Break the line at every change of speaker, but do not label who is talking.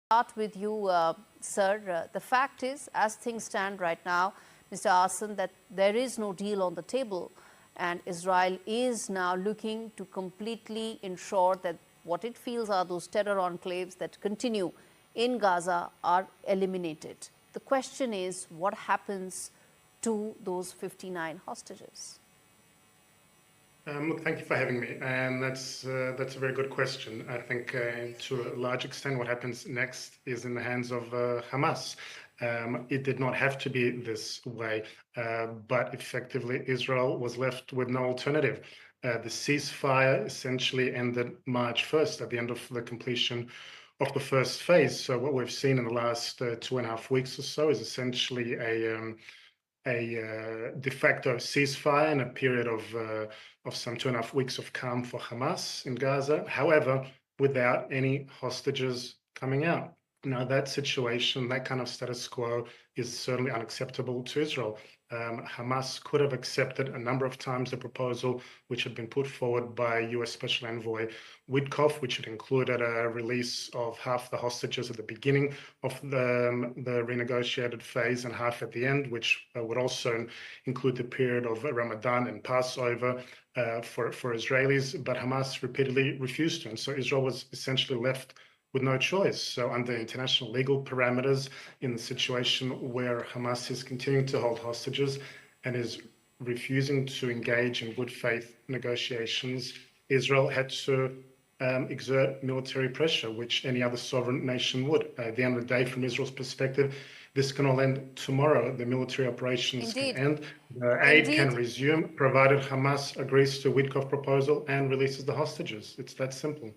Start with you, sir. The fact is, as things stand right now, Mr. Arsen, that there is no deal on the table, and Israel is now looking to completely ensure that what it feels are those terror enclaves that continue in Gaza are eliminated. The question is, what happens to those 59 hostages?
Look, thank you for having me, and that's a very good question. I think to a large extent what happens next is in the hands of Hamas. It did not have to be this way, but effectively Israel was left with no alternative. The ceasefire essentially ended March 1st at the end of the completion of the first phase. So what we've seen in the last 2.5 weeks or so is essentially a de facto ceasefire and a period of some 2.5 weeks of calm for Hamas in Gaza. However, without any hostages coming out. Now, that situation, that kind of status quo is certainly unacceptable to Israel. Hamas could have accepted a number of times the proposal which had been put forward by US Special Envoy Witkoff, which had included a release of half the hostages at the beginning of the renegotiated phase and half at the end, which would also include the period of Ramadan and Passover for Israelis. But Hamas repeatedly refused to, and so Israel was essentially left with no choice. So under international legal parameters, in the situation where Hamas is continuing to hold hostages and is refusing to engage in good faith negotiations, Israel had to exert military pressure, which any other sovereign nation would. At the end of the day, from Israel's perspective, this can all end tomorrow. The military operations can end, the aid can resume, provided Hamas agrees to Witkoff proposal and releases the hostages. It's that simple.